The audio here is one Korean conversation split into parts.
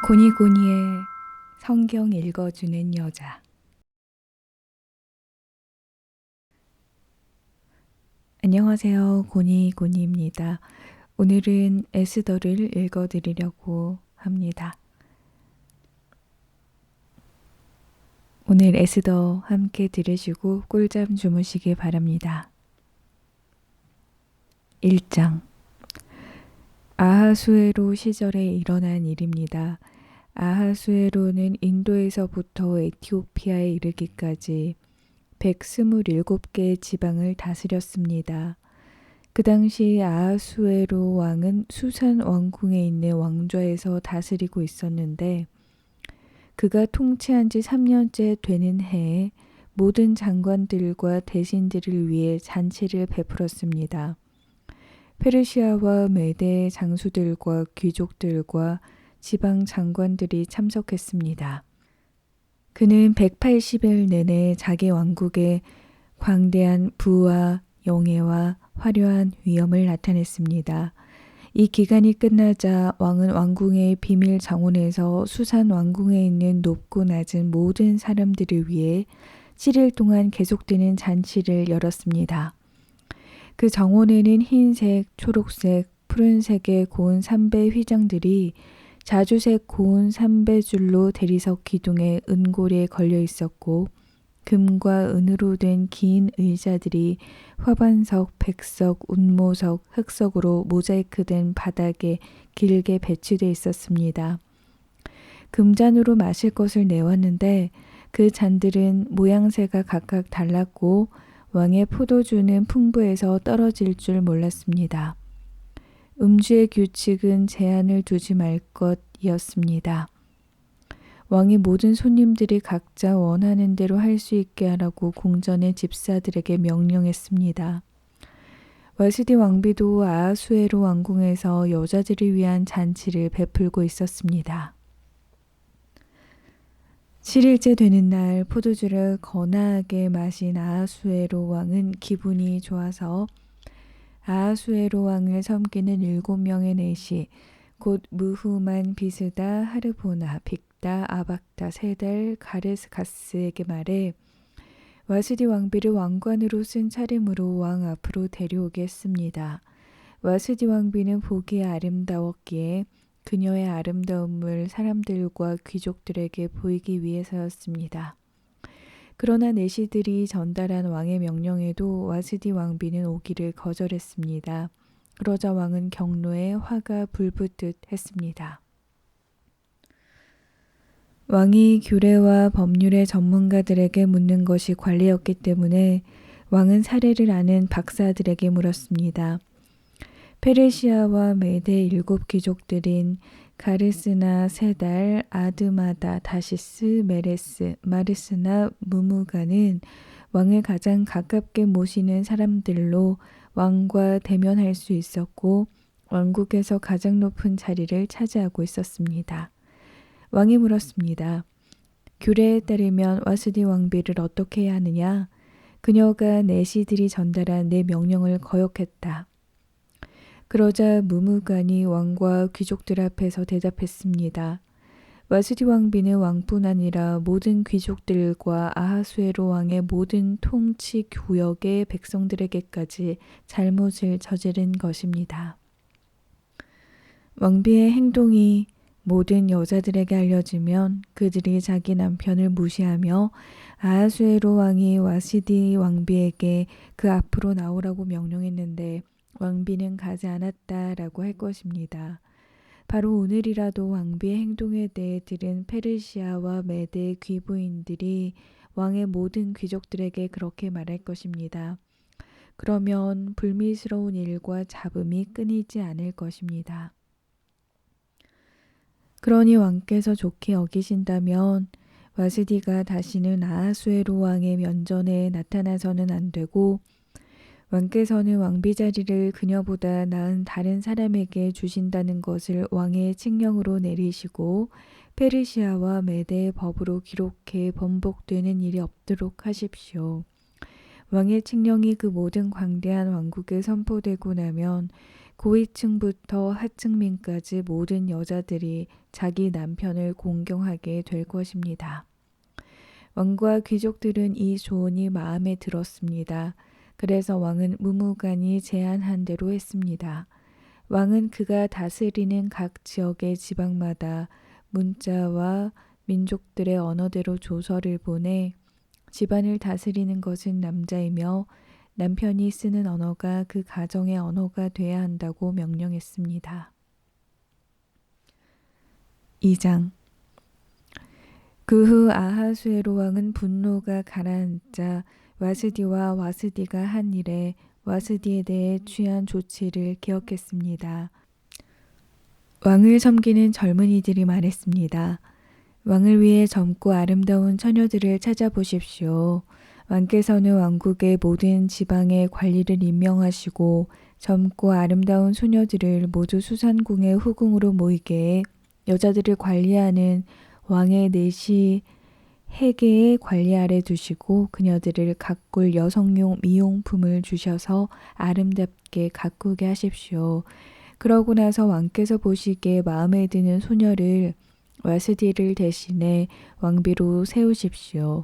고니고니의 성경 읽어주는 여자. 안녕하세요. 고니고니입니다. 오늘은 에스더를 읽어드리려고 합니다. 오늘 에스더 함께 들으시고 꿀잠 주무시기 바랍니다. 1장 아하수에로 시절에 일어난 일입니다. 아하수에로는 인도에서부터 에티오피아에 이르기까지 127개의 지방을 다스렸습니다. 그 당시 아하수에로 왕은 수산 왕궁에 있는 왕좌에서 다스리고 있었는데 그가 통치한 지 3년째 되는 해에 모든 장관들과 대신들을 위해 잔치를 베풀었습니다. 페르시아와 메대의 장수들과 귀족들과 지방 장관들이 참석했습니다. 그는 180일 내내 자기 왕국에 광대한 부와 영예와 화려한 위엄을 나타냈습니다. 이 기간이 끝나자 왕은 왕궁의 비밀 정원에서 수산 왕궁에 있는 높고 낮은 모든 사람들을 위해 7일 동안 계속되는 잔치를 열었습니다. 그 정원에는 흰색, 초록색, 푸른색의 고운 삼배 휘장들이 자주색 고운 삼배줄로 대리석 기둥에 은고리에 걸려 있었고 금과 은으로 된 긴 의자들이 화반석, 백석, 운모석, 흑석으로 모자이크된 바닥에 길게 배치되어 있었습니다. 금잔으로 마실 것을 내왔는데 그 잔들은 모양새가 각각 달랐고 왕의 포도주는 풍부해서 떨어질 줄 몰랐습니다. 음주의 규칙은 제한을 두지 말 것이었습니다. 왕이 모든 손님들이 각자 원하는 대로 할 수 있게 하라고 궁전의 집사들에게 명령했습니다. 와스디 왕비도 아하수에로 왕궁에서 여자들을 위한 잔치를 베풀고 있었습니다. 7일째 되는 날 포도주를 거나하게 마신 아하수에로 왕은 기분이 좋아서 아하수에로 왕을 섬기는 7명의 내시 곧 무후만, 비스다, 하르보나, 빅다, 아박다, 세달, 가르스가스에게 말해 와스디 왕비를 왕관으로 쓴 차림으로 왕 앞으로 데려오게 했습니다. 와스디 왕비는 보기에 아름다웠기에 그녀의 아름다움을 사람들과 귀족들에게 보이기 위해서였습니다. 그러나 내시들이 전달한 왕의 명령에도 와스디 왕비는 오기를 거절했습니다. 그러자 왕은 경로에 화가 불붙듯 했습니다. 왕이 규례와 법률의 전문가들에게 묻는 것이 관례였기 때문에 왕은 사례를 아는 박사들에게 물었습니다. 페르시아와 메대 7 귀족들인 가르스나, 세달, 아드마다, 다시스, 메레스, 마르스나 무무가는 왕을 가장 가깝게 모시는 사람들로 왕과 대면할 수 있었고 왕국에서 가장 높은 자리를 차지하고 있었습니다. 왕이 물었습니다. 규례에 따르면 와스디 왕비를 어떻게 해야 하느냐? 그녀가 내시들이 전달한 내 명령을 거역했다. 그러자 무무간이 왕과 귀족들 앞에서 대답했습니다. 와스디 왕비는 왕뿐 아니라 모든 귀족들과 아하수에로 왕의 모든 통치 구역의 백성들에게까지 잘못을 저지른 것입니다. 왕비의 행동이 모든 여자들에게 알려지면 그들이 자기 남편을 무시하며 아하수에로 왕이 와스디 왕비에게 그 앞으로 나오라고 명령했는데 왕비는 가지 않았다라고 할 것입니다. 바로 오늘이라도 왕비의 행동에 대해 들은 페르시아와 메대 귀부인들이 왕의 모든 귀족들에게 그렇게 말할 것입니다. 그러면 불미스러운 일과 잡음이 끊이지 않을 것입니다. 그러니 왕께서 좋게 여기신다면 와스디가 다시는 아하수에로 왕의 면전에 나타나서는 안 되고 왕께서는 왕비 자리를 그녀보다 나은 다른 사람에게 주신다는 것을 왕의 칙령으로 내리시고 페르시아와 메대의 법으로 기록해 번복되는 일이 없도록 하십시오. 왕의 칙령이 그 모든 광대한 왕국에 선포되고 나면 고위층부터 하층민까지 모든 여자들이 자기 남편을 공경하게 될 것입니다. 왕과 귀족들은 이 조언이 마음에 들었습니다. 그래서 왕은 무무간이 제안한 대로 했습니다. 왕은 그가 다스리는 각 지역의 지방마다 문자와 민족들의 언어대로 조서를 보내 집안을 다스리는 것은 남자이며 남편이 쓰는 언어가 그 가정의 언어가 돼야 한다고 명령했습니다. 2장 그 후 아하수에로 왕은 분노가 가라앉자 와스디와 와스디가 한 일에 와스디에 대해 취한 조치를 기억했습니다. 왕을 섬기는 젊은이들이 말했습니다. 왕을 위해 젊고 아름다운 처녀들을 찾아보십시오. 왕께서는 왕국의 모든 지방의 관리를 임명하시고 젊고 아름다운 소녀들을 모두 수산궁의 후궁으로 모이게 해 여자들을 관리하는 왕의 내시 해계의 관리 아래 두시고 그녀들을 가꿀 여성용 미용품을 주셔서 아름답게 가꾸게 하십시오. 그러고 나서 왕께서 보시기에 마음에 드는 소녀를 와스디를 대신해 왕비로 세우십시오.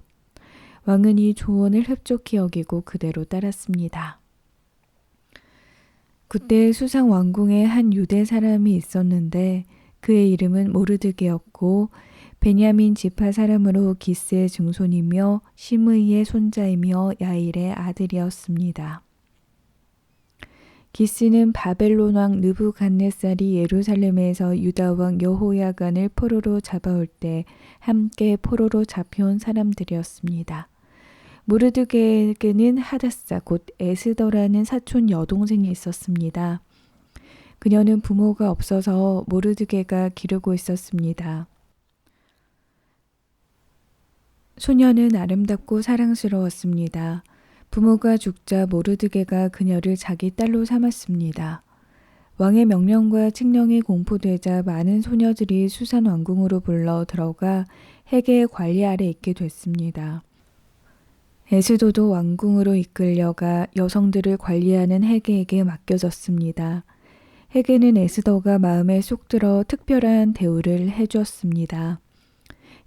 왕은 이 조언을 흡족히 여기고 그대로 따랐습니다. 그때 수상 왕궁에 한 유대 사람이 있었는데 그의 이름은 모르드게였고 베냐민 지파 사람으로 기스의 증손이며 시므이의 손자이며 야일의 아들이었습니다. 기스는 바벨론 왕 느부갓네살이 예루살렘에서 유다 왕 여호야간을 포로로 잡아올 때 함께 포로로 잡혀온 사람들이었습니다. 모르드게에게는 하다사 곧 에스더라는 사촌 여동생이 있었습니다. 그녀는 부모가 없어서 모르드게가 기르고 있었습니다. 소녀는 아름답고 사랑스러웠습니다. 부모가 죽자 모르드게가 그녀를 자기 딸로 삼았습니다. 왕의 명령과 칙령이 공포되자 많은 소녀들이 수산 왕궁으로 불러 들어가 해계의 관리 아래 있게 됐습니다. 에스더도 왕궁으로 이끌려가 여성들을 관리하는 해계에게 맡겨졌습니다. 해계는 에스더가 마음에 쏙 들어 특별한 대우를 해주었습니다.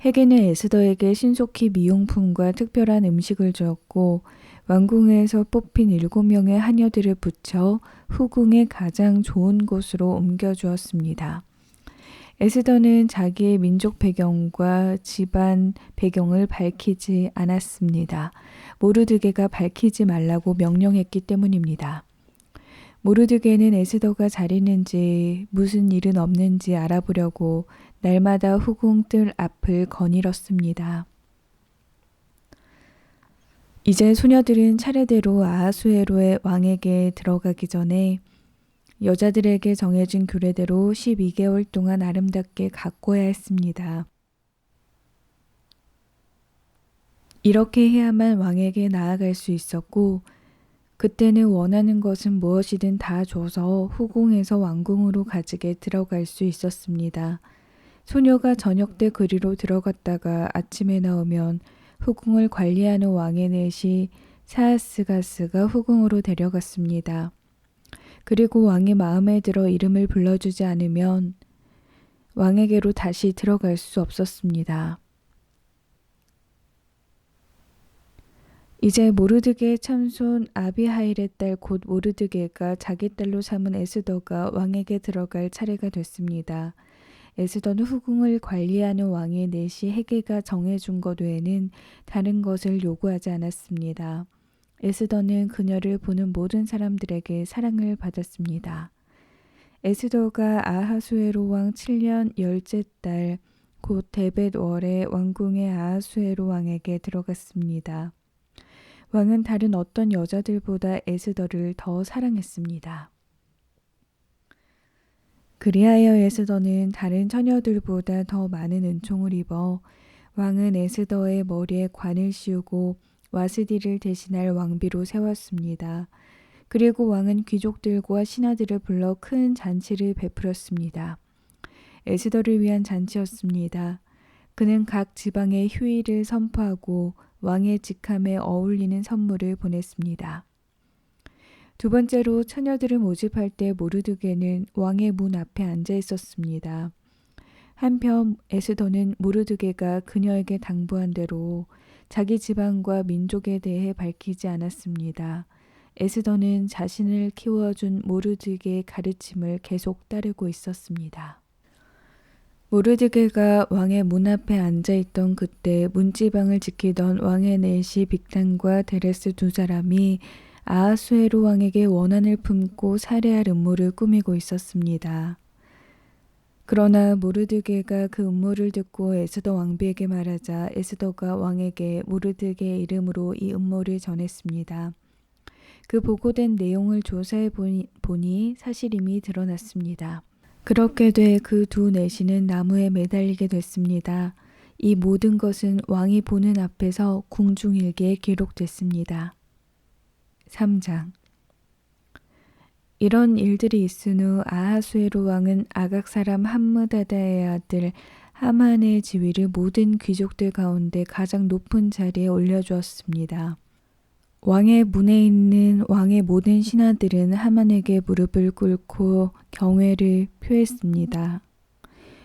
해계는 에스더에게 신속히 미용품과 특별한 음식을 주었고 왕궁에서 뽑힌 7명의 하녀들을 붙여 후궁의 가장 좋은 곳으로 옮겨주었습니다. 에스더는 자기의 민족 배경과 집안 배경을 밝히지 않았습니다. 모르드게가 밝히지 말라고 명령했기 때문입니다. 모르드게는 에스더가 잘 있는지 무슨 일은 없는지 알아보려고 날마다 후궁 뜰 앞을 거닐었습니다. 이제 소녀들은 차례대로 아하수에로의 왕에게 들어가기 전에 여자들에게 정해진 규례대로 12개월 동안 아름답게 가꿔야 했습니다. 이렇게 해야만 왕에게 나아갈 수 있었고 그때는 원하는 것은 무엇이든 다 줘서 후궁에서 왕궁으로 가지게 들어갈 수 있었습니다. 소녀가 저녁 때 그리로 들어갔다가 아침에 나오면 후궁을 관리하는 왕의 넷이 사하스가스가 후궁으로 데려갔습니다. 그리고 왕이 마음에 들어 이름을 불러주지 않으면 왕에게로 다시 들어갈 수 없었습니다. 이제 모르드게의 참손 아비하일의 딸 곧 모르드게가 자기 딸로 삼은 에스더가 왕에게 들어갈 차례가 됐습니다. 에스더는 후궁을 관리하는 왕의 넷이 해계가 정해준 것 외에는 다른 것을 요구하지 않았습니다. 에스더는 그녀를 보는 모든 사람들에게 사랑을 받았습니다. 에스더가 아하수에로 왕 7년 10째 달 곧 데벳 월에 왕궁의 아하수에로 왕에게 들어갔습니다. 왕은 다른 어떤 여자들보다 에스더를 더 사랑했습니다. 그리하여 에스더는 다른 처녀들보다 더 많은 은총을 입어 왕은 에스더의 머리에 관을 씌우고 와스디를 대신할 왕비로 세웠습니다. 그리고 왕은 귀족들과 신하들을 불러 큰 잔치를 베풀었습니다. 에스더를 위한 잔치였습니다. 그는 각 지방의 휴일을 선포하고 왕의 직함에 어울리는 선물을 보냈습니다. 두 번째로 처녀들을 모집할 때 모르드게는 왕의 문 앞에 앉아 있었습니다. 한편 에스더는 모르드게가 그녀에게 당부한 대로 자기 지방과 민족에 대해 밝히지 않았습니다. 에스더는 자신을 키워준 모르드게의 가르침을 계속 따르고 있었습니다. 모르드게가 왕의 문 앞에 앉아있던 그때 문지방을 지키던 왕의 내시 빅단과 데레스 두 사람이 아하수에로 왕에게 원한을 품고 살해할 음모를 꾸미고 있었습니다. 그러나 모르드게가 그 음모를 듣고 에스더 왕비에게 말하자 에스더가 왕에게 모르드게의 이름으로 이 음모를 전했습니다. 그 보고된 내용을 조사해 보니 사실임이 드러났습니다. 그렇게 돼 그 두 내시는 나무에 매달리게 됐습니다. 이 모든 것은 왕이 보는 앞에서 궁중일기에 기록됐습니다. 3장. 이런 일들이 있은 후 아하수에로 왕은 아각 사람 함므다다의 아들 하만의 지위를 모든 귀족들 가운데 가장 높은 자리에 올려주었습니다. 왕의 문에 있는 왕의 모든 신하들은 하만에게 무릎을 꿇고 경외를 표했습니다.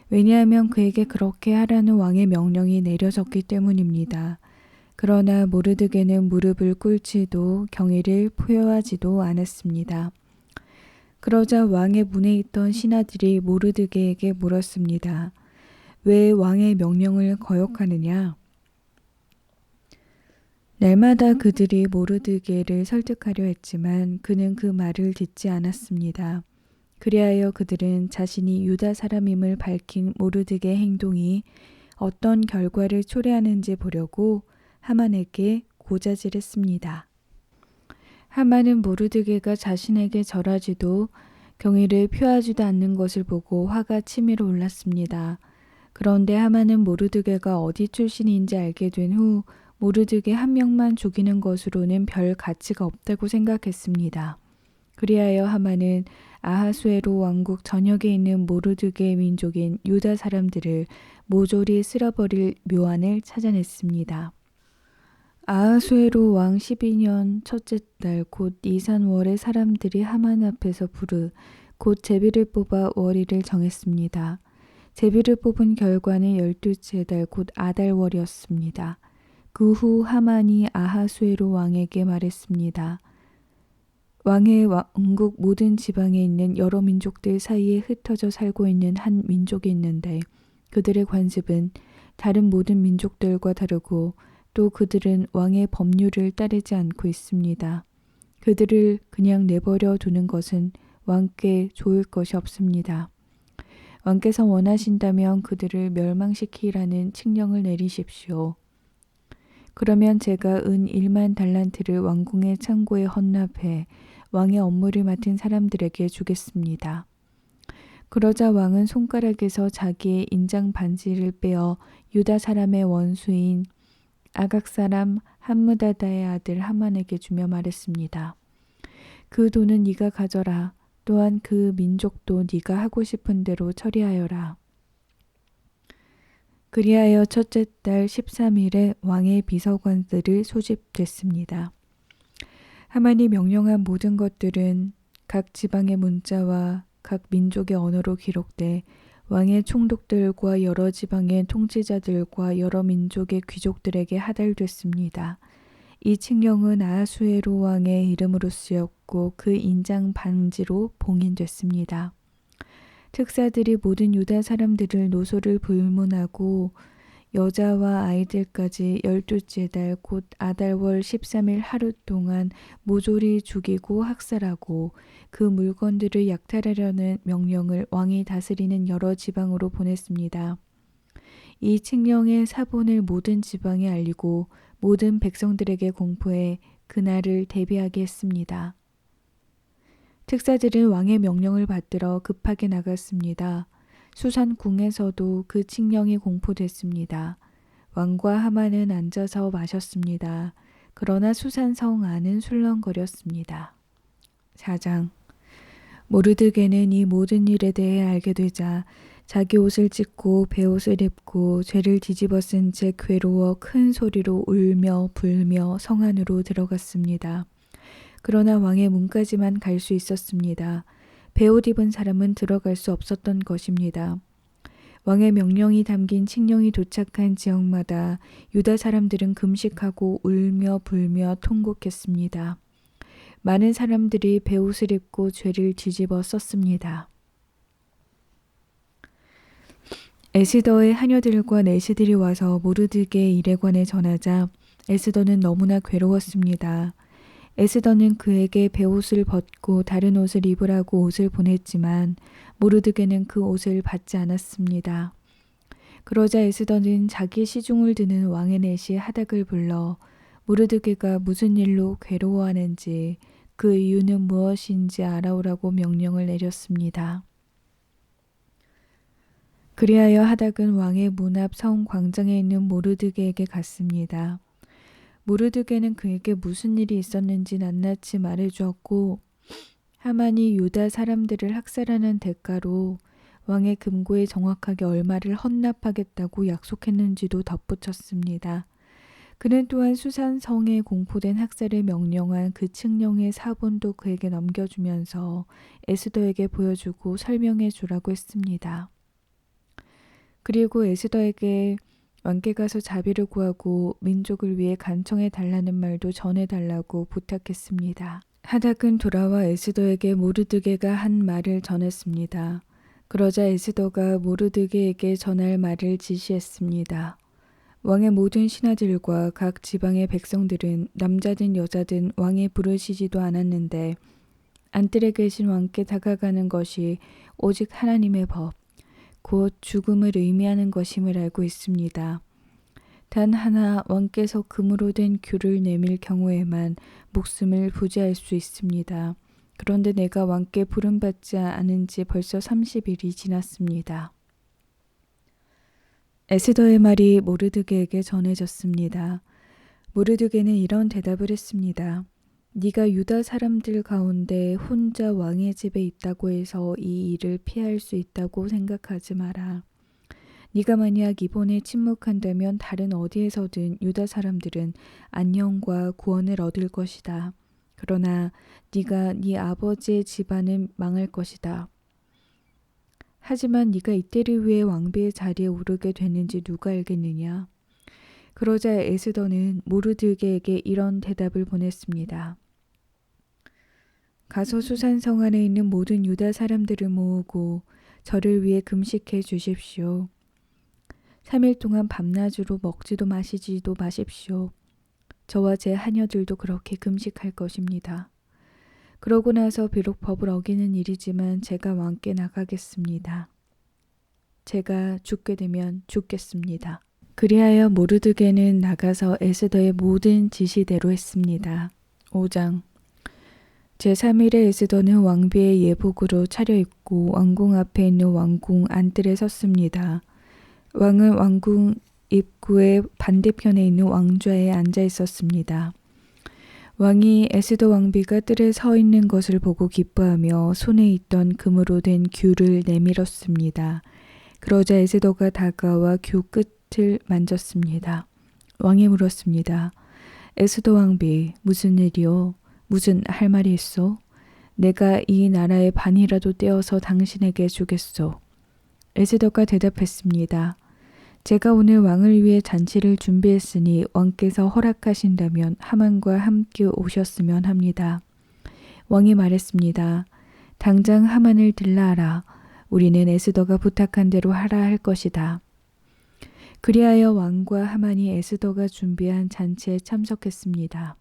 왜냐하면 그에게 그렇게 하라는 왕의 명령이 내려졌기 때문입니다. 그러나 모르드게는 무릎을 꿇지도 경의를 표하지도 않았습니다. 그러자 왕의 문에 있던 신하들이 모르드게에게 물었습니다. 왜 왕의 명령을 거역하느냐? 날마다 그들이 모르드게를 설득하려 했지만 그는 그 말을 듣지 않았습니다. 그리하여 그들은 자신이 유다 사람임을 밝힌 모르드게의 행동이 어떤 결과를 초래하는지 보려고 하만에게 고자질했습니다. 하만은 모르드게가 자신에게 절하지도 경의를 표하지도 않는 것을 보고 화가 치밀어 올랐습니다. 그런데 하만은 모르드게가 어디 출신인지 알게 된 후 모르드게 한 명만 죽이는 것으로는 별 가치가 없다고 생각했습니다. 그리하여 하만은 아하수에로 왕국 전역에 있는 모르드게 민족인 유다 사람들을 모조리 쓸어버릴 묘안을 찾아냈습니다. 아하수에로 왕 12년 첫째 달 곧 이산월에 사람들이 하만 앞에서 부르 곧 제비를 뽑아 월일을 정했습니다. 제비를 뽑은 결과는 12째 달 곧 아달월이었습니다. 그 후 하만이 아하수에로 왕에게 말했습니다. 왕의 왕국 모든 지방에 있는 여러 민족들 사이에 흩어져 살고 있는 한 민족이 있는데 그들의 관습은 다른 모든 민족들과 다르고 또 그들은 왕의 법률을 따르지 않고 있습니다. 그들을 그냥 내버려 두는 것은 왕께 좋을 것이 없습니다. 왕께서 원하신다면 그들을 멸망시키라는 칙령을 내리십시오. 그러면 제가 은 1만 달란트를 왕궁의 창고에 헌납해 왕의 업무를 맡은 사람들에게 주겠습니다. 그러자 왕은 손가락에서 자기의 인장 반지를 빼어 유다 사람의 원수인 아각 사람 함므다다의 아들 하만에게 주며 말했습니다. 그 돈은 네가 가져라. 또한 그 민족도 네가 하고 싶은 대로 처리하여라. 그리하여 첫째 달 13일에 왕의 비서관들을 소집됐습니다. 하만이 명령한 모든 것들은 각 지방의 문자와 각 민족의 언어로 기록돼 왕의 총독들과 여러 지방의 통치자들과 여러 민족의 귀족들에게 하달됐습니다. 이 칙령은 아하수에로 왕의 이름으로 쓰였고 그 인장 반지로 봉인됐습니다. 특사들이 모든 유다 사람들을 노소를 불문하고 여자와 아이들까지 12째 달 곧 아달월 13일 하루 동안 모조리 죽이고 학살하고 그 물건들을 약탈하려는 명령을 왕이 다스리는 여러 지방으로 보냈습니다. 이 칙령의 사본을 모든 지방에 알리고 모든 백성들에게 공포해 그날을 대비하게 했습니다. 특사들은 왕의 명령을 받들어 급하게 나갔습니다. 수산궁에서도 그 칙령이 공포됐습니다. 왕과 하만은 앉아서 마셨습니다. 그러나 수산성 안은 술렁거렸습니다. 4장. 모르드게는 이 모든 일에 대해 알게 되자 자기 옷을 찢고 베옷을 입고 죄를 뒤집어 쓴 채 괴로워 큰 소리로 울며 불며 성 안으로 들어갔습니다. 그러나 왕의 문까지만 갈 수 있었습니다. 베옷 입은 사람은 들어갈 수 없었던 것입니다. 왕의 명령이 담긴 칙령이 도착한 지역마다 유다 사람들은 금식하고 울며 불며 통곡했습니다. 많은 사람들이 베옷을 입고 죄를 뒤집어 썼습니다. 에스더의 하녀들과 내시들이 와서 모르드게의 일에 관해 전하자 에스더는 너무나 괴로웠습니다. 에스더는 그에게 베옷을 벗고 다른 옷을 입으라고 옷을 보냈지만 모르드게는 그 옷을 받지 않았습니다. 그러자 에스더는 자기 시중을 드는 왕의 내시 하닥을 불러 모르드게가 무슨 일로 괴로워하는지 그 이유는 무엇인지 알아오라고 명령을 내렸습니다. 그리하여 하닥은 왕의 문 앞 성 광장에 있는 모르드게에게 갔습니다. 모르드게는 그에게 무슨 일이 있었는지 낱낱이 말해주었고 하만이 유다 사람들을 학살하는 대가로 왕의 금고에 정확하게 얼마를 헌납하겠다고 약속했는지도 덧붙였습니다. 그는 또한 수산성에 공포된 학살을 명령한 그 칙령의 사본도 그에게 넘겨주면서 에스더에게 보여주고 설명해 주라고 했습니다. 그리고 에스더에게 왕께 가서 자비를 구하고 민족을 위해 간청해 달라는 말도 전해달라고 부탁했습니다. 하닥은 돌아와 에스더에게 모르드게가 한 말을 전했습니다. 그러자 에스더가 모르드게에게 전할 말을 지시했습니다. 왕의 모든 신하들과 각 지방의 백성들은 남자든 여자든 왕이 부르시지도 않았는데 안뜰에 계신 왕께 다가가는 것이 오직 하나님의 법, 곧 죽음을 의미하는 것임을 알고 있습니다. 단 하나 왕께서 금으로 된 귤을 내밀 경우에만 목숨을 부지할 수 있습니다. 그런데 내가 왕께 부름받지 않은 지 벌써 30일이 지났습니다. 에스더의 말이 모르드게에게 전해졌습니다. 모르드게는 이런 대답을 했습니다. 네가 유다 사람들 가운데 혼자 왕의 집에 있다고 해서 이 일을 피할 수 있다고 생각하지 마라. 네가 만약 이번에 침묵한다면 다른 어디에서든 유다 사람들은 안녕과 구원을 얻을 것이다. 그러나 네가 네 아버지의 집안은 망할 것이다. 하지만 네가 이때를 위해 왕비의 자리에 오르게 됐는지 누가 알겠느냐. 그러자 에스더는 모르드게에게 이런 대답을 보냈습니다. 가서 수산성 안에 있는 모든 유다 사람들을 모으고 저를 위해 금식해 주십시오. 3일 동안 밤낮으로 먹지도 마시지도 마십시오. 저와 제 하녀들도 그렇게 금식할 것입니다. 그러고 나서 비록 법을 어기는 일이지만 제가 왕께 나가겠습니다. 제가 죽게 되면 죽겠습니다. 그리하여 모르드게는 나가서 에스더의 모든 지시대로 했습니다. 5장 제3일에 에스더는 왕비의 예복으로 차려입고 왕궁 앞에 있는 왕궁 안뜰에 섰습니다. 왕은 왕궁 입구의 반대편에 있는 왕좌에 앉아 있었습니다. 왕이 에스더 왕비가 뜰에 서 있는 것을 보고 기뻐하며 손에 있던 금으로 된 귤을 내밀었습니다. 그러자 에스더가 다가와 귤 끝을 만졌습니다. 왕이 물었습니다. 에스더 왕비, 무슨 일이요? 무슨 할 말이 있소? 내가 이 나라의 반이라도 떼어서 당신에게 주겠소. 에스더가 대답했습니다. 제가 오늘 왕을 위해 잔치를 준비했으니 왕께서 허락하신다면 하만과 함께 오셨으면 합니다. 왕이 말했습니다. 당장 하만을 들라하라. 우리는 에스더가 부탁한 대로 하라 할 것이다. 그리하여 왕과 하만이 에스더가 준비한 잔치에 참석했습니다.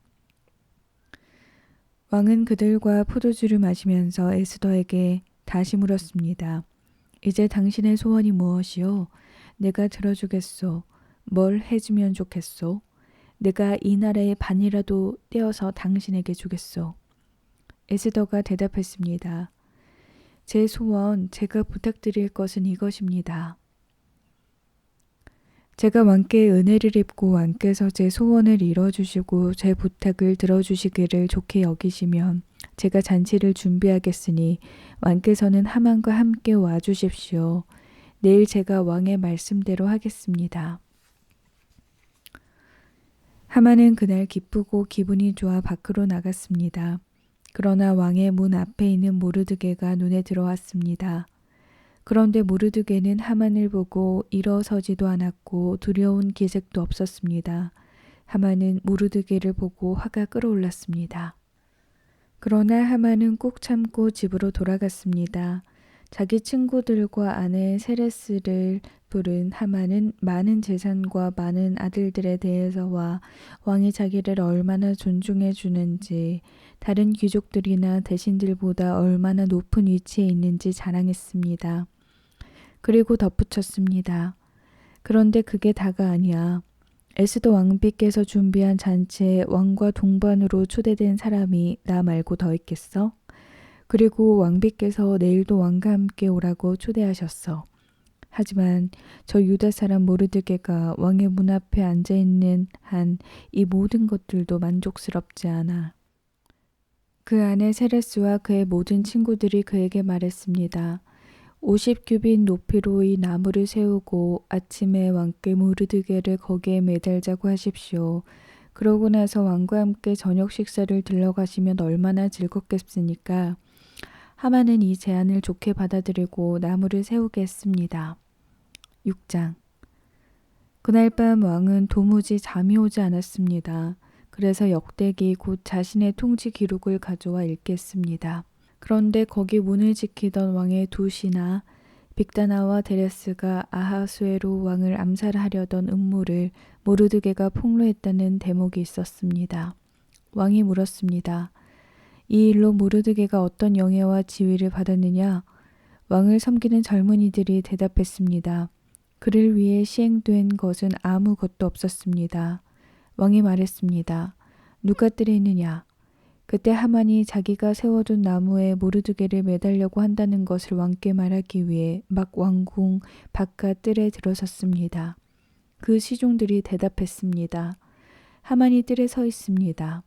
왕은 그들과 포도주를 마시면서 에스더에게 다시 물었습니다. 이제 당신의 소원이 무엇이요? 내가 들어주겠소. 뭘 해주면 좋겠소? 내가 이 나라의 반이라도 떼어서 당신에게 주겠소. 에스더가 대답했습니다. 제 소원, 제가 부탁드릴 것은 이것입니다. 제가 왕께 은혜를 입고 왕께서 제 소원을 이뤄주시고 제 부탁을 들어주시기를 좋게 여기시면 제가 잔치를 준비하겠으니 왕께서는 하만과 함께 와주십시오. 내일 제가 왕의 말씀대로 하겠습니다. 하만은 그날 기쁘고 기분이 좋아 밖으로 나갔습니다. 그러나 왕의 문 앞에 있는 모르드게가 눈에 들어왔습니다. 그런데 모르드게는 하만을 보고 일어서지도 않았고 두려운 기색도 없었습니다. 하만은 모르드게를 보고 화가 끓어올랐습니다. 그러나 하만은 꾹 참고 집으로 돌아갔습니다. 자기 친구들과 아내 세레스를 부른 하만은 많은 재산과 많은 아들들에 대해서와 왕이 자기를 얼마나 존중해 주는지, 다른 귀족들이나 대신들보다 얼마나 높은 위치에 있는지 자랑했습니다. 그리고 덧붙였습니다. 그런데 그게 다가 아니야. 에스더 왕비께서 준비한 잔치에 왕과 동반으로 초대된 사람이 나 말고 더 있겠어? 그리고 왕비께서 내일도 왕과 함께 오라고 초대하셨어. 하지만 저 유다 사람 모르드게가 왕의 문 앞에 앉아있는 한 이 모든 것들도 만족스럽지 않아. 그 아내 세레스와 그의 모든 친구들이 그에게 말했습니다. 50규빗 높이로 이 나무를 세우고 아침에 왕께 모르드게를 거기에 매달자고 하십시오. 그러고 나서 왕과 함께 저녁 식사를 들러가시면 얼마나 즐겁겠습니까? 하만은 이 제안을 좋게 받아들이고 나무를 세우게 했습니다. 6장. 그날 밤 왕은 도무지 잠이 오지 않았습니다. 그래서 역대기 곧 자신의 통치 기록을 가져와 읽겠습니다. 그런데 거기 문을 지키던 왕의 두 신하 빅다나와 데레스가 아하수에로 왕을 암살하려던 음모를 모르드게가 폭로했다는 대목이 있었습니다. 왕이 물었습니다. 이 일로 모르드게가 어떤 영예와 지위를 받았느냐? 왕을 섬기는 젊은이들이 대답했습니다. 그를 위해 시행된 것은 아무것도 없었습니다. 왕이 말했습니다. 누가 때리느냐? 그때 하만이 자기가 세워둔 나무에 모르드게를 매달려고 한다는 것을 왕께 말하기 위해 막 왕궁 바깥 뜰에 들어섰습니다. 그 시종들이 대답했습니다. 하만이 뜰에 서 있습니다.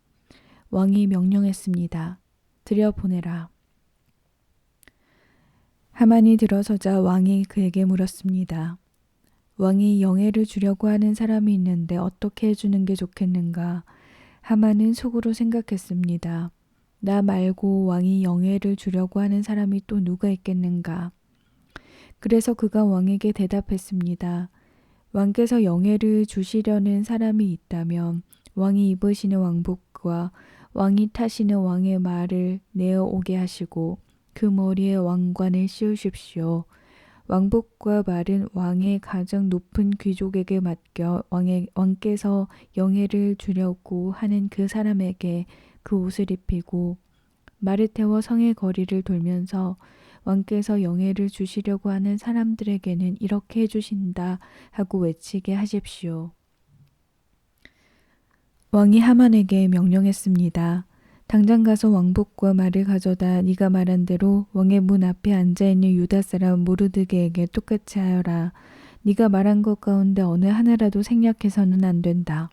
왕이 명령했습니다. 들여보내라. 하만이 들어서자 왕이 그에게 물었습니다. 왕이 영예를 주려고 하는 사람이 있는데 어떻게 해주는 게 좋겠는가? 하만은 속으로 생각했습니다. 나 말고 왕이 영예를 주려고 하는 사람이 또 누가 있겠는가? 그래서 그가 왕에게 대답했습니다. 왕께서 영예를 주시려는 사람이 있다면 왕이 입으시는 왕복과 왕이 타시는 왕의 말을 내어 오게 하시고 그 머리에 왕관을 씌우십시오. 왕복과 말은 왕의 가장 높은 귀족에게 맡겨 왕께서 영예를 주려고 하는 그 사람에게 그 옷을 입히고 말을 태워 성의 거리를 돌면서 왕께서 영예를 주시려고 하는 사람들에게는 이렇게 해주신다 하고 외치게 하십시오. 왕이 하만에게 명령했습니다. 당장 가서 왕복과 말을 가져다 네가 말한 대로 왕의 문 앞에 앉아있는 유다 사람 모르드게에게 똑같이 하여라. 네가 말한 것 가운데 어느 하나라도 생략해서는 안 된다.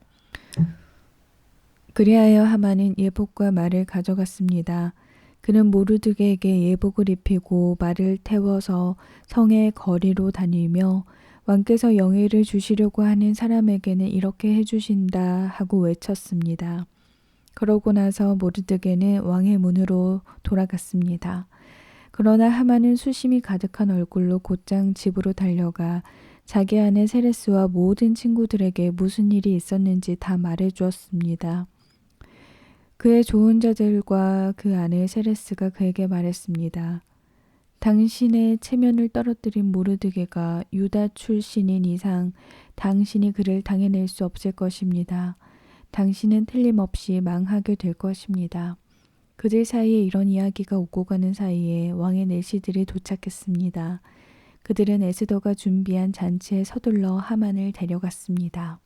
그리하여 하만은 예복과 말을 가져갔습니다. 그는 모르드게에게 예복을 입히고 말을 태워서 성의 거리로 다니며 왕께서 영예를 주시려고 하는 사람에게는 이렇게 해주신다 하고 외쳤습니다. 그러고 나서 모르드게는 왕의 문으로 돌아갔습니다. 그러나 하만은 수심이 가득한 얼굴로 곧장 집으로 달려가 자기 아내 세레스와 모든 친구들에게 무슨 일이 있었는지 다 말해 주었습니다. 그의 좋은 자들과 그 아내 세레스가 그에게 말했습니다. 당신의 체면을 떨어뜨린 모르드게가 유다 출신인 이상 당신이 그를 당해낼 수 없을 것입니다. 당신은 틀림없이 망하게 될 것입니다. 그들 사이에 이런 이야기가 오고 가는 사이에 왕의 내시들이 도착했습니다. 그들은 에스더가 준비한 잔치에 서둘러 하만을 데려갔습니다.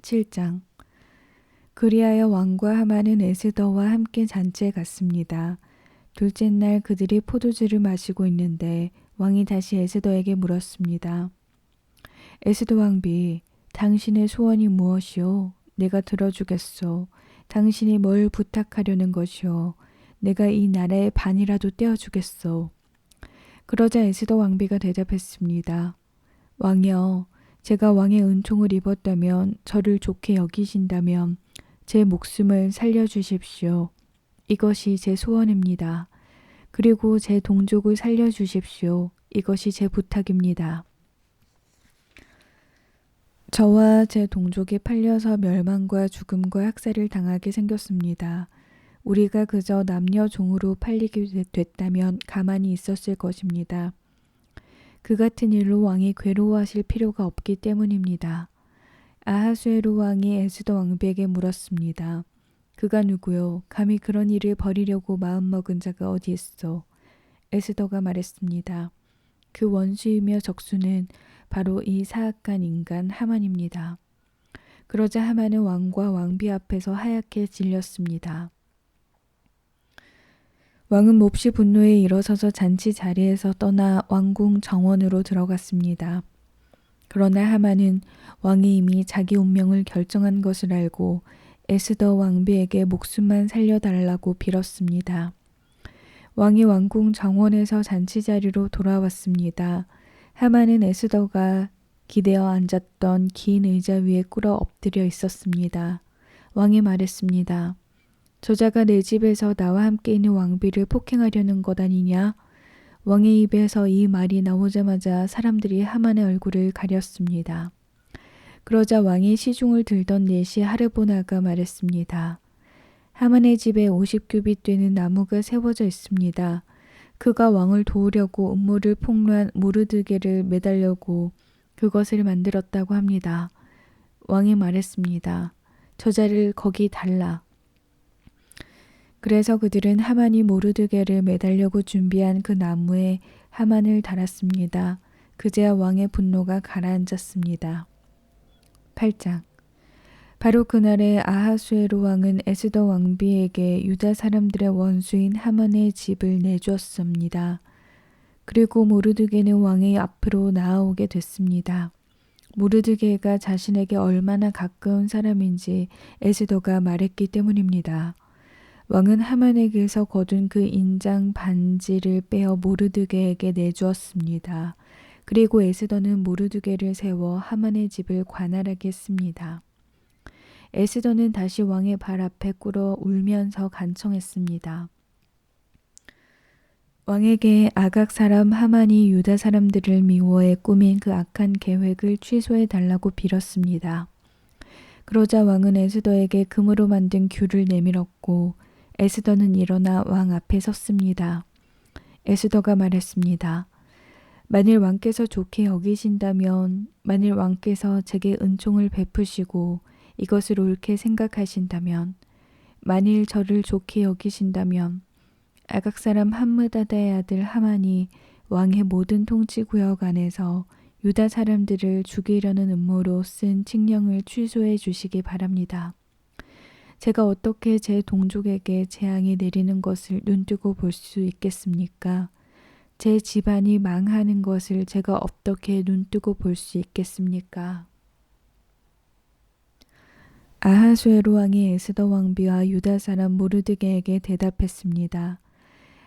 7장. 그리하여 왕과 하만은 에스더와 함께 잔치에 갔습니다. 둘째 날 그들이 포도주를 마시고 있는데 왕이 다시 에스더에게 물었습니다. 에스더 왕비, 당신의 소원이 무엇이오? 내가 들어주겠소. 당신이 뭘 부탁하려는 것이오? 내가 이 나라의 반이라도 떼어주겠소. 그러자 에스더 왕비가 대답했습니다. 왕이여, 제가 왕의 은총을 입었다면, 저를 좋게 여기신다면 제 목숨을 살려주십시오. 이것이 제 소원입니다. 그리고 제 동족을 살려주십시오. 이것이 제 부탁입니다. 저와 제 동족이 팔려서 멸망과 죽음과 학살을 당하게 생겼습니다. 우리가 그저 남녀 종으로 팔리게 됐다면 가만히 있었을 것입니다. 그 같은 일로 왕이 괴로워하실 필요가 없기 때문입니다. 아하수에로 왕이 에스더 왕비에게 물었습니다. 그가 누구요? 감히 그런 일을 벌이려고 마음먹은 자가 어디 있어? 에스더가 말했습니다. 그 원수이며 적수는 바로 이 사악한 인간 하만입니다. 그러자 하만은 왕과 왕비 앞에서 하얗게 질렸습니다. 왕은 몹시 분노에 일어서서 잔치 자리에서 떠나 왕궁 정원으로 들어갔습니다. 그러나 하만은 왕이 이미 자기 운명을 결정한 것을 알고 에스더 왕비에게 목숨만 살려달라고 빌었습니다. 왕이 왕궁 정원에서 잔치 자리로 돌아왔습니다. 하만은 에스더가 기대어 앉았던 긴 의자 위에 꿇어 엎드려 있었습니다. 왕이 말했습니다. 저자가 내 집에서 나와 함께 있는 왕비를 폭행하려는 것 아니냐? 왕의 입에서 이 말이 나오자마자 사람들이 하만의 얼굴을 가렸습니다. 그러자 왕이 시중을 들던 내시 하르보나가 말했습니다. 하만의 집에 50규빗 되는 나무가 세워져 있습니다. 그가 왕을 도우려고 음모를 폭로한 모르드게를 매달려고 그것을 만들었다고 합니다. 왕이 말했습니다. 저자를 거기 달라. 그래서 그들은 하만이 모르드게를 매달려고 준비한 그 나무에 하만을 달았습니다. 그제야 왕의 분노가 가라앉았습니다. 8장. 바로 그날에 아하수에로 왕은 에스더 왕비에게 유다 사람들의 원수인 하만의 집을 내주었습니다. 그리고 모르드게는 왕의 앞으로 나아오게 됐습니다. 모르드게가 자신에게 얼마나 가까운 사람인지 에스더가 말했기 때문입니다. 왕은 하만에게서 거둔 그 인장 반지를 빼어 모르드게에게 내주었습니다. 그리고 에스더는 모르드게를 세워 하만의 집을 관할하게 했습니다. 에스더는 다시 왕의 발 앞에 꿇어 울면서 간청했습니다. 왕에게 아각 사람 하만이 유다 사람들을 미워해 꾸민 그 악한 계획을 취소해 달라고 빌었습니다. 그러자 왕은 에스더에게 금으로 만든 귤을 내밀었고 에스더는 일어나 왕 앞에 섰습니다. 에스더가 말했습니다. 만일 왕께서 좋게 여기신다면, 만일 왕께서 제게 은총을 베푸시고 이것을 옳게 생각하신다면, 만일 저를 좋게 여기신다면 아각 사람 함므다다의 아들 하만이 왕의 모든 통치구역 안에서 유다 사람들을 죽이려는 음모로 쓴 칙령을 취소해 주시기 바랍니다. 제가 어떻게 제 동족에게 재앙이 내리는 것을 눈뜨고 볼 수 있겠습니까? 제 집안이 망하는 것을 제가 어떻게 눈뜨고 볼 수 있겠습니까? 아하수에로 왕이 에스더 왕비와 유다 사람 모르드게에게 대답했습니다.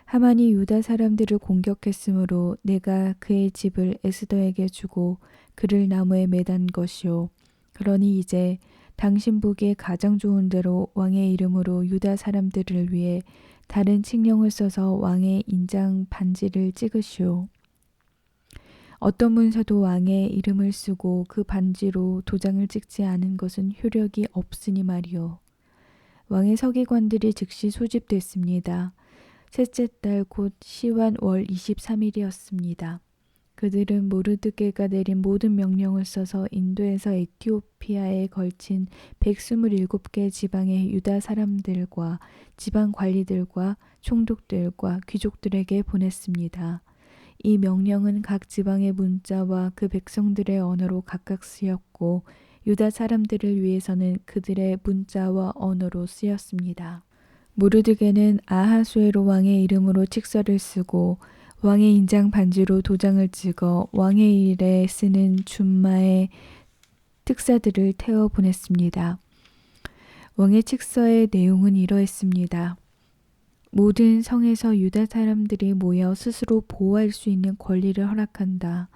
하만이 유다 사람들을 공격했으므로 내가 그의 집을 에스더에게 주고 그를 나무에 매단 것이요. 그러니 이제 당신 보기에 가장 좋은 대로 왕의 이름으로 유다 사람들을 위해 다른 칙령을 써서 왕의 인장 반지를 찍으시오. 어떤 문서도 왕의 이름을 쓰고 그 반지로 도장을 찍지 않은 것은 효력이 없으니 말이오. 왕의 서기관들이 즉시 소집됐습니다. 셋째 달 곧 시완 월 23일이었습니다. 그들은 모르드게가 내린 모든 명령을 써서 인도에서 에티오피아에 걸친 127개 지방의 유다 사람들과 지방 관리들과 총독들과 귀족들에게 보냈습니다. 이 명령은 각 지방의 문자와 그 백성들의 언어로 각각 쓰였고 유다 사람들을 위해서는 그들의 문자와 언어로 쓰였습니다. 모르드게는 아하수에로 왕의 이름으로 칙서를 쓰고 왕의 인장 반지로 도장을 찍어 왕의 일에 쓰는 준마의 특사들을 태워 보냈습니다. 왕의 칙서의 내용은 이러했습니다. 모든 성에서 유다 사람들이 모여 스스로 보호할 수 있는 권리를 허락한다.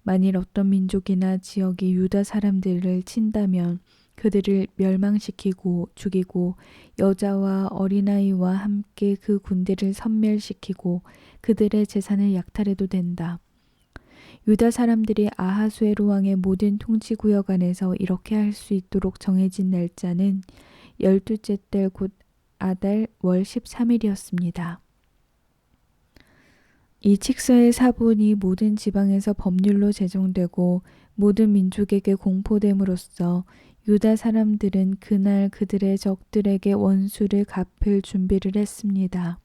만일 어떤 민족이나 지역이 유다 사람들을 친다면 그들을 멸망시키고 죽이고 여자와 어린아이와 함께 그 군대를 섬멸시키고 그들의 재산을 약탈해도 된다. 유다 사람들이 아하수에로 왕의 모든 통치구역 안에서 이렇게 할 수 있도록 정해진 날짜는 12째 달 곧 아달 월 13일이었습니다. 이 칙서의 사본이 모든 지방에서 법률로 제정되고 모든 민족에게 공포됨으로써 유다 사람들은 그날 그들의 적들에게 원수를 갚을 준비를 했습니다.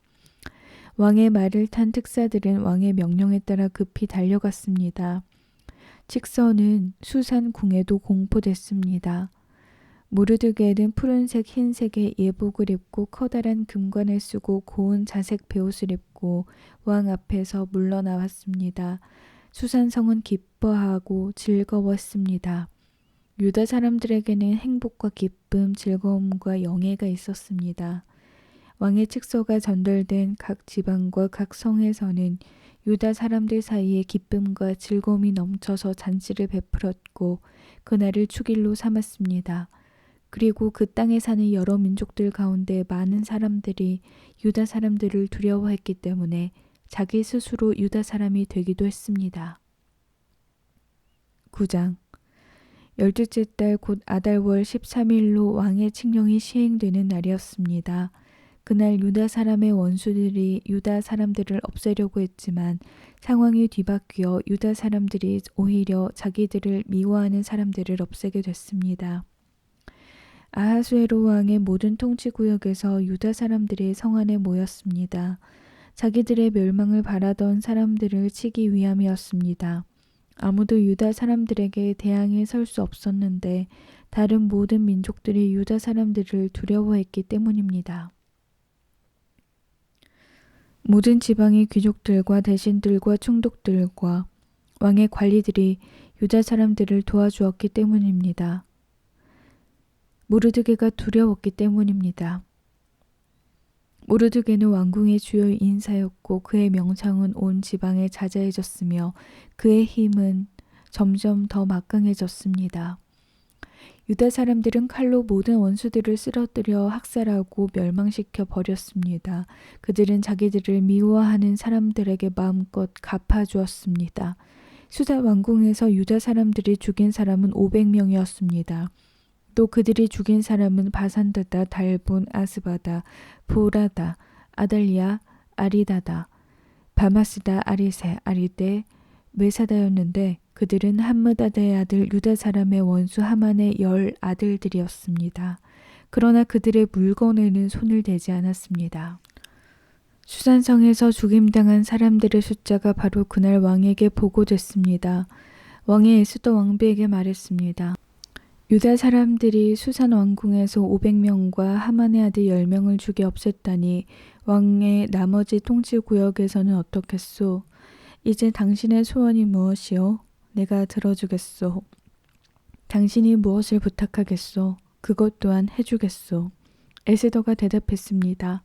왕의 말을 탄 특사들은 왕의 명령에 따라 급히 달려갔습니다. 칙서는 수산 궁에도 공포됐습니다. 모르드게는 푸른색 흰색의 예복을 입고 커다란 금관을 쓰고 고운 자색 베옷을 입고 왕 앞에서 물러나왔습니다. 수산성은 기뻐하고 즐거웠습니다. 유다 사람들에게는 행복과 기쁨, 즐거움과 영예가 있었습니다. 왕의 칙서가 전달된 각 지방과 각 성에서는 유다 사람들 사이에 기쁨과 즐거움이 넘쳐서 잔치를 베풀었고 그날을 축일로 삼았습니다. 그리고 그 땅에 사는 여러 민족들 가운데 많은 사람들이 유다 사람들을 두려워했기 때문에 자기 스스로 유다 사람이 되기도 했습니다. 9장 12째 달 곧 아달월 13일로 왕의 칙령이 시행되는 날이었습니다. 그날 유다 사람의 원수들이 유다 사람들을 없애려고 했지만 상황이 뒤바뀌어 유다 사람들이 오히려 자기들을 미워하는 사람들을 없애게 됐습니다. 아하수에로 왕의 모든 통치구역에서 유다 사람들이 성 안에 모였습니다. 자기들의 멸망을 바라던 사람들을 치기 위함이었습니다. 아무도 유다 사람들에게 대항해 설 수 없었는데 다른 모든 민족들이 유다 사람들을 두려워했기 때문입니다. 모든 지방의 귀족들과 대신들과 총독들과 왕의 관리들이 유다 사람들을 도와주었기 때문입니다. 모르드게가 두려웠기 때문입니다. 모르드게는 왕궁의 주요 인사였고 그의 명창은 온 지방에 자자해졌으며 그의 힘은 점점 더 막강해졌습니다. 유다 사람들은 칼로 모든 원수들을 쓰러뜨려 학살하고 멸망시켜 버렸습니다. 그들은 자기들을 미워하는 사람들에게 마음껏 갚아주었습니다. 수사 왕궁에서 유다 사람들이 죽인 사람은 500명이었습니다. 또 그들이 죽인 사람은 바산다다, 달본, 아스바다, 보라다, 아달리아, 아리다다, 바마스다, 아리세, 아리데, 메사다였는데 그들은 함므다다의 아들 유다 사람의 원수 하만의 10 아들들이었습니다. 그러나 그들의 물건에는 손을 대지 않았습니다. 수산성에서 죽임당한 사람들의 숫자가 바로 그날 왕에게 보고됐습니다. 왕이 에스더 왕비에게 말했습니다. 유다 사람들이 수산 왕궁에서 500명과 하만의 아들 10명을 죽여 없앴다니 왕의 나머지 통치구역에서는 어떻겠소? 이제 당신의 소원이 무엇이오? 내가 들어주겠소. 당신이 무엇을 부탁하겠소? 그것 또한 해주겠소. 에스더가 대답했습니다.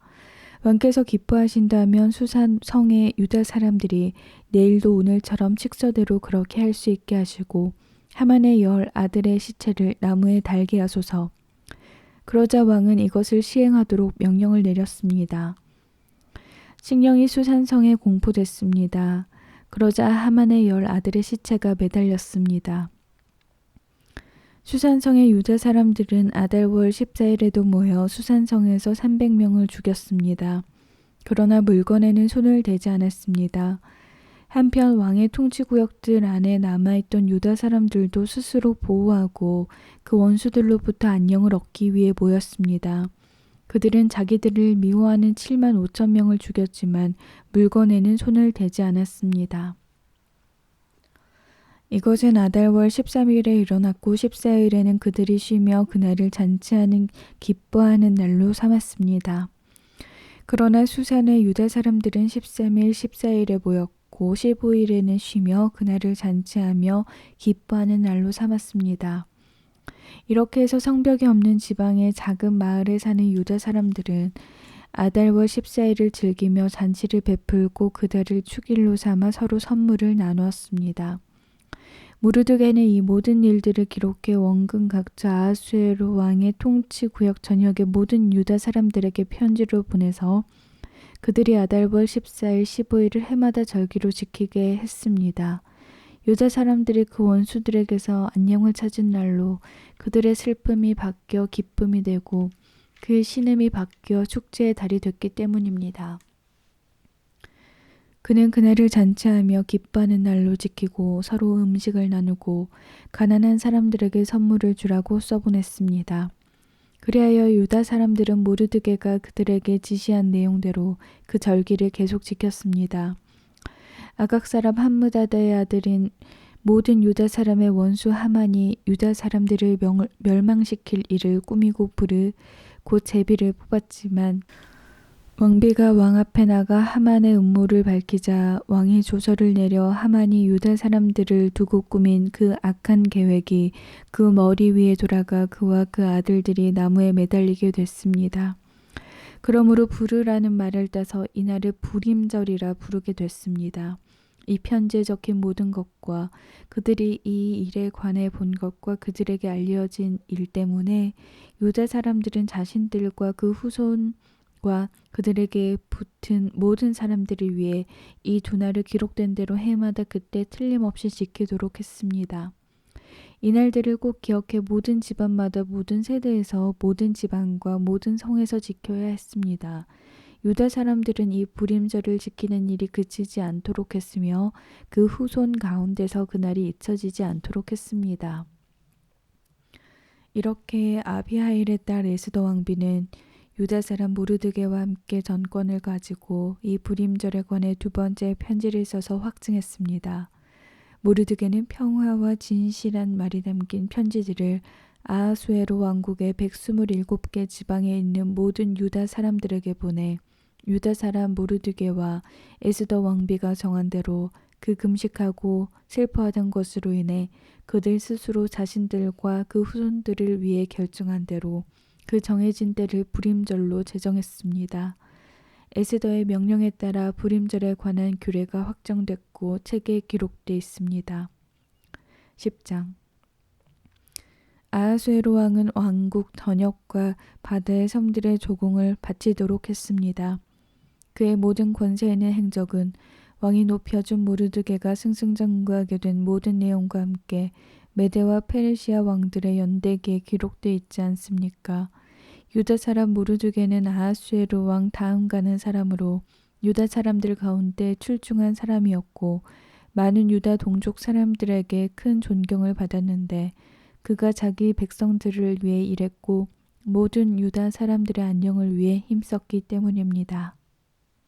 왕께서 기뻐하신다면 수산 성의 유다 사람들이 내일도 오늘처럼 칙서대로 그렇게 할 수 있게 하시고 하만의 10 아들의 시체를 나무에 달게 하소서. 그러자 왕은 이것을 시행하도록 명령을 내렸습니다. 칙령이 수산성에 공포됐습니다. 그러자 하만의 10 아들의 시체가 매달렸습니다. 수산성의 유다 사람들은 아달월 14일에도 모여 수산성에서 300명을 죽였습니다. 그러나 물건에는 손을 대지 않았습니다. 한편 왕의 통치구역들 안에 남아있던 유다 사람들도 스스로 보호하고 그 원수들로부터 안녕을 얻기 위해 모였습니다. 그들은 자기들을 미워하는 7만 5천 명을 죽였지만 물건에는 손을 대지 않았습니다. 이것은 아달월 13일에 일어났고 14일에는 그들이 쉬며 그날을 잔치하는 기뻐하는 날로 삼았습니다. 그러나 수산의 유다 사람들은 13일, 14일에 모였고 15일에는 쉬며 그날을 잔치하며 기뻐하는 날로 삼았습니다. 이렇게 해서 성벽이 없는 지방의 작은 마을에 사는 유다 사람들은 아달월 14일을 즐기며 잔치를 베풀고 그달을 축일로 삼아 서로 선물을 나누었습니다. 모르드게는 이 모든 일들을 기록해 원근 각처 아하수에로 왕의 통치 구역 전역의 모든 유다 사람들에게 편지로 보내서 그들이 아달월 14일 15일을 해마다 절기로 지키게 했습니다. 유다 사람들이 그 원수들에게서 안녕을 찾은 날로 그들의 슬픔이 바뀌어 기쁨이 되고 그 신음이 바뀌어 축제의 달이 됐기 때문입니다. 그는 그날을 잔치하며 기뻐하는 날로 지키고 서로 음식을 나누고 가난한 사람들에게 선물을 주라고 써보냈습니다. 그리하여 유다 사람들은 모르드게가 그들에게 지시한 내용대로 그 절기를 계속 지켰습니다. 아각 사람 함므다다의 아들인 모든 유다 사람의 원수 하만이 유다 사람들을 멸망시킬 일을 꾸미고 곧 제비를 뽑았지만 왕비가 왕 앞에 나가 하만의 음모를 밝히자 왕이 조서를 내려 하만이 유다 사람들을 두고 꾸민 그 악한 계획이 그 머리 위에 돌아가 그와 그 아들들이 나무에 매달리게 됐습니다. 그러므로 부르라는 말을 따서 이날을 부림절이라 부르게 됐습니다. 이 편지에 적힌 모든 것과 그들이 이 일에 관해 본 것과 그들에게 알려진 일 때문에 유다 사람들은 자신들과 그 후손과 그들에게 붙은 모든 사람들을 위해 이 두 날을 기록된 대로 해마다 그때 틀림없이 지키도록 했습니다. 이날들을 꼭 기억해 모든 집안마다 모든 세대에서 모든 지방과 모든 성에서 지켜야 했습니다. 유다 사람들은 이 부림절을 지키는 일이 그치지 않도록 했으며 그 후손 가운데서 그날이 잊혀지지 않도록 했습니다. 이렇게 아비하일의 딸 에스더 왕비는 유다 사람 모르드게와 함께 전권을 가지고 이 부림절에 관해 두 번째 편지를 써서 확증했습니다. 모르드게는 평화와 진실한 말이 담긴 편지들을 아하수에로 왕국의 127개 지방에 있는 모든 유다 사람들에게 보내 유다 사람 모르드게와 에스더 왕비가 정한 대로 그 금식하고 슬퍼하던 것으로 인해 그들 스스로 자신들과 그 후손들을 위해 결정한 대로 그 정해진 때를 부림절로 제정했습니다. 에스더의 명령에 따라 부림절에 관한 규례가 확정됐고 책에 기록돼 있습니다. 10장 아하수에로 왕은 왕국 전역과 바다의 섬들의 조공을 바치도록 했습니다. 그의 모든 권세 있는 행적은 왕이 높여준 모르드게가 승승장구하게 된 모든 내용과 함께 메대와 페르시아 왕들의 연대기에 기록돼 있지 않습니까? 유다 사람 모르드게는 아하수에로 왕 다음가는 사람으로 유다 사람들 가운데 출중한 사람이었고 많은 유다 동족 사람들에게 큰 존경을 받았는데 그가 자기 백성들을 위해 일했고 모든 유다 사람들의 안녕을 위해 힘썼기 때문입니다.